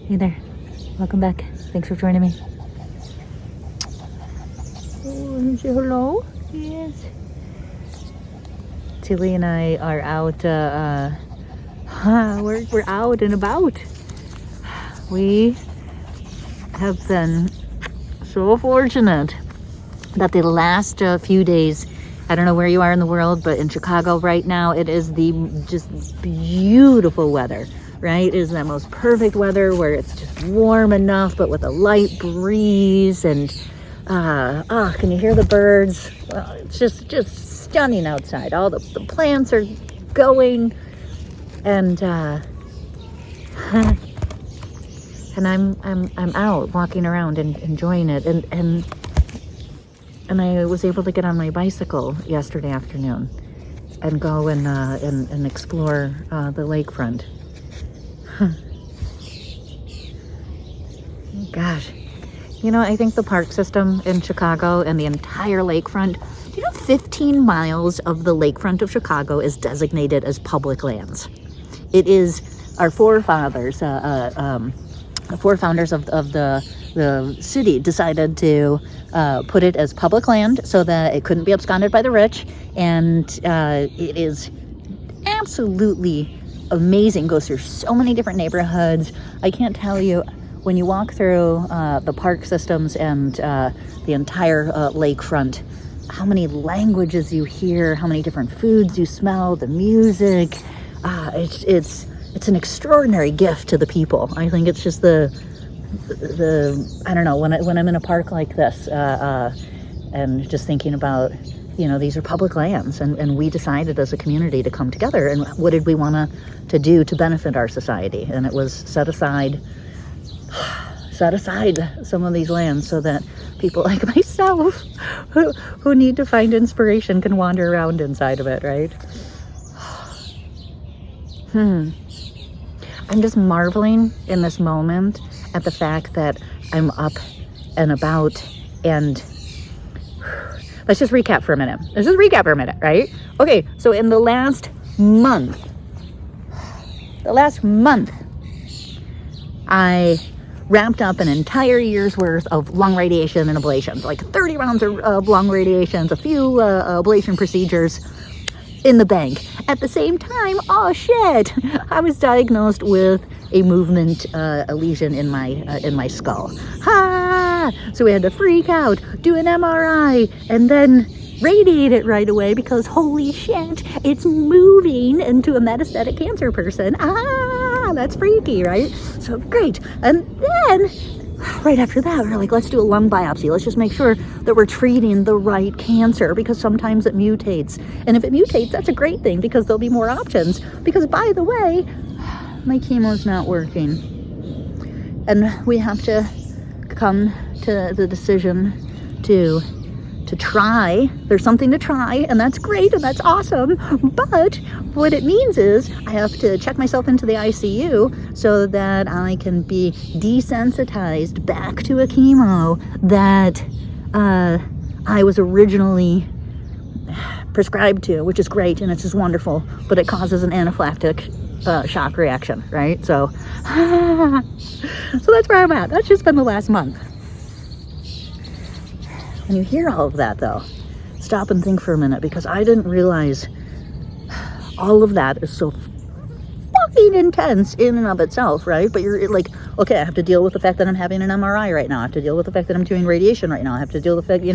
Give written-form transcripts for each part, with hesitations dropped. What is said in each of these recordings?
Hey there. Welcome back. Thanks for joining me. Oh, say hello. Yes. Tilly and I are out. We're out and about. We have been so fortunate that the last few days, I don't know where you are in the world, but in Chicago right now, it is the just beautiful weather, right? It is that most perfect weather where it's just warm enough, but with a light breeze, and can you hear the birds? Well, it's just stunning outside. All the plants are going, and I'm out walking around and enjoying it, and I was able to get on my bicycle yesterday afternoon and go and explore the lakefront. Gosh, I think the park system in Chicago and the entire lakefront, 15 miles of the lakefront of Chicago is designated as public lands. It is our forefathers, the forefounders of the city decided to put it as public land so that it couldn't be absconded by the rich, and it is absolutely amazing. Goes through so many different neighborhoods. I can't tell you, when you walk through the park systems and the entire lakefront, how many languages you hear, how many different foods you smell, the music. It's an extraordinary gift to the people. I think it's just the I don't know, when I'm in a park like this and just thinking about, these are public lands, and we decided as a community to come together, and what did we want to do to benefit our society, and it was set aside some of these lands so that people like myself who need to find inspiration can wander around inside of it, right? I'm just marveling in this moment at the fact that I'm up and about, and let's just recap for a minute, right? Okay, so in the last month, I ramped up an entire year's worth of lung radiation and ablations, like 30 rounds of lung radiations, a few ablation procedures in the bank. At the same time, oh shit, I was diagnosed with a movement a lesion in my skull. So we had to freak out, do an MRI, and then radiate it right away because holy shit, it's moving into a metastatic cancer person. That's freaky, right? So great. And then right after that, we're like, let's do a lung biopsy. Let's just make sure that we're treating the right cancer, because sometimes it mutates. And if it mutates, that's a great thing, because there'll be more options. Because, by the way, my chemo's not working. And we have to come to the decision to try. There's something to try, and that's great, and that's awesome. But what it means is I have to check myself into the ICU so that I can be desensitized back to a chemo that I was originally prescribed to, which is great, and it's just wonderful, but it causes an anaphylactic shock reaction, right? So that's where I'm at. That's just been the last month. When you hear all of that, though, stop and think for a minute, because I didn't realize all of that is so fucking intense in and of itself, right? But you're like, okay, I have to deal with the fact that I'm having an MRI right now. I have to deal with the fact that I'm doing radiation right now. I have to deal with the fact,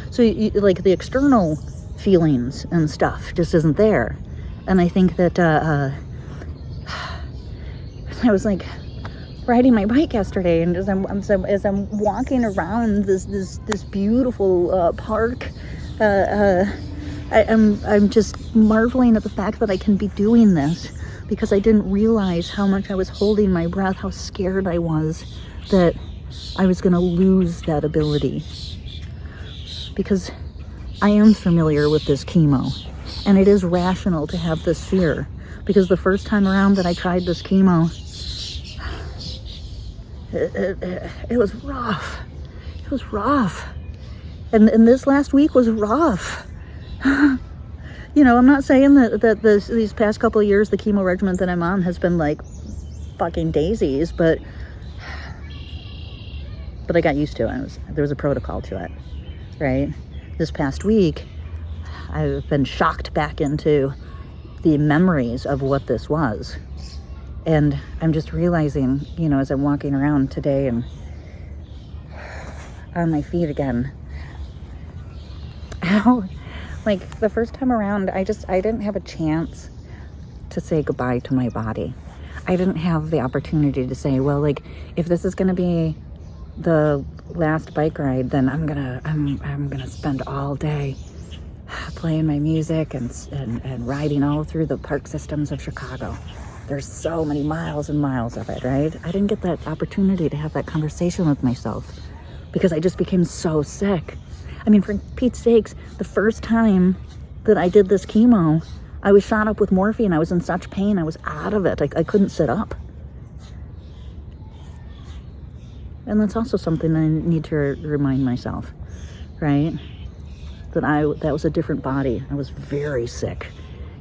so like the external feelings and stuff just isn't there. And I think that I was like riding my bike yesterday, and as I'm walking around this beautiful park, I'm just marveling at the fact that I can be doing this, because I didn't realize how much I was holding my breath, how scared I was that I was going to lose that ability, because I am familiar with this chemo, and it is rational to have this fear, because the first time around that I tried this chemo, it was rough. It was rough. And this last week was rough. I'm not saying that these past couple of years, the chemo regimen that I'm on has been like fucking daisies, but but I got used to it. There was a protocol to it, right? This past week, I've been shocked back into the memories of what this was. And I'm just realizing, you know, as I'm walking around today and on my feet again, how, like, the first time around, I didn't have a chance to say goodbye to my body. I didn't have the opportunity to say, well, like, if this is going to be the last bike ride, then I'm gonna spend all day playing my music and riding all through the park systems of Chicago. There's so many miles and miles of it, right? I didn't get that opportunity to have that conversation with myself because I just became so sick. I mean, for Pete's sakes, the first time that I did this chemo, I was shot up with morphine. I was in such pain. I was out of it. I couldn't sit up. And that's also something I need to remind myself, right? That was a different body. I was very sick.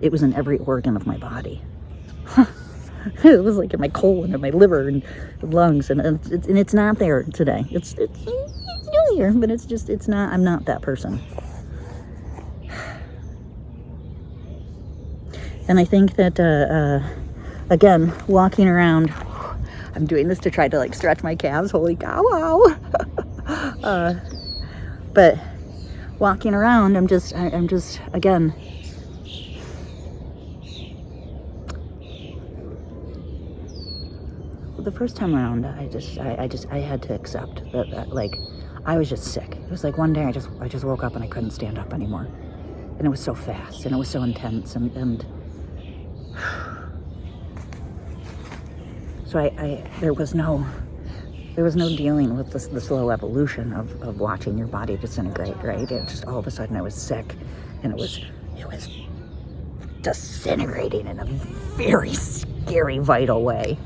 It was in every organ of my body. It was like in my colon and my liver and lungs, and it's not there today. It's still here, but it's not. I'm not that person. And I think that again, walking around, I'm doing this to try to like stretch my calves. Holy cow! Wow. But walking around, I'm just again. The first time around, I had to accept that like I was just sick. It was like one day I just woke up and I couldn't stand up anymore, and it was so fast and it was so intense and so there was no dealing with the slow evolution of watching your body disintegrate, right? It just all of a sudden I was sick, and it was disintegrating in a very scary, vital way.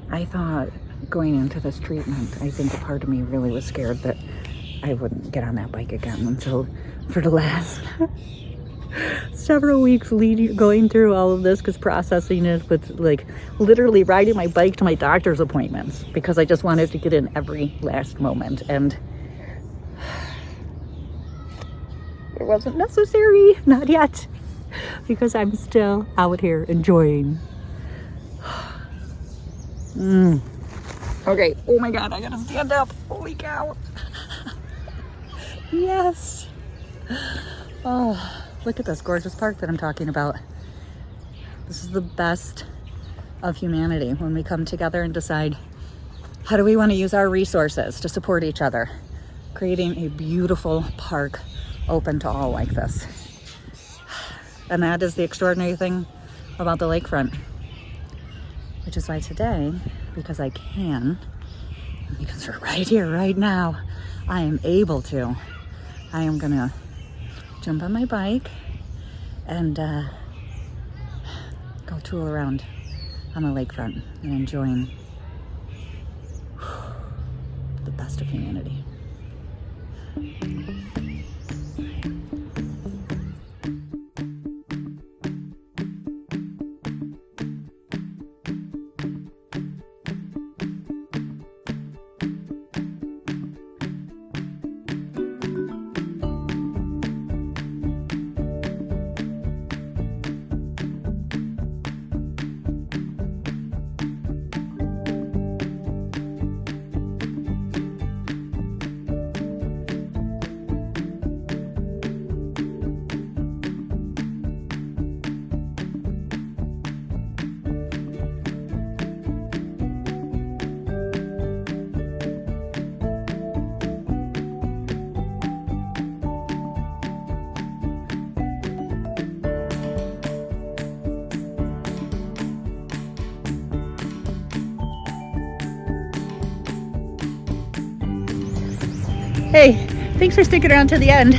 I thought going into this treatment, I think a part of me really was scared that I wouldn't get on that bike again. And so for the last several weeks going through all of this, because processing it with like literally riding my bike to my doctor's appointments because I just wanted to get in every last moment, and it wasn't necessary, not yet, because I'm still out here enjoying. Okay, oh my god, I gotta stand up. Holy cow. Yes. Oh, look at this gorgeous park that I'm talking about. This is the best of humanity when we come together and decide, how do we want to use our resources to support each other? Creating a beautiful park open to all like this. And that is the extraordinary thing about the lakefront. Which is why today, because I can, because we're right here, right now, I am able to. I am gonna jump on my bike and go tool around on the lakefront and enjoying the best of humanity. Hey, thanks for sticking around to the end.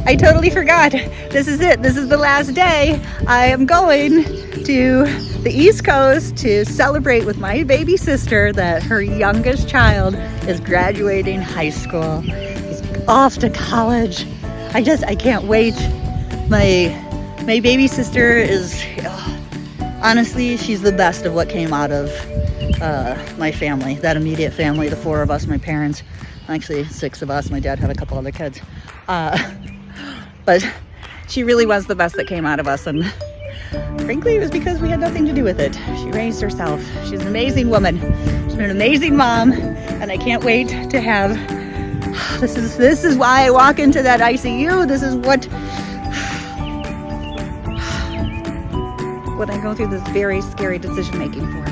I totally forgot. This is it. This is the last day. I am going to the East Coast to celebrate with my baby sister that her youngest child is graduating high school. He's off to college. I can't wait. My baby sister is honestly, she's the best of what came out of my family, that immediate family, the 4 of us, my parents, actually 6 of us. My dad had a couple other kids. But she really was the best that came out of us, and frankly, it was because we had nothing to do with it. She raised herself. She's an amazing woman. She's been an amazing mom, and I can't wait to have, this is why I walk into that ICU. This is what I go through this very scary decision making for.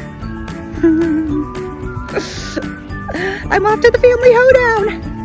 I'm off to the family hoedown.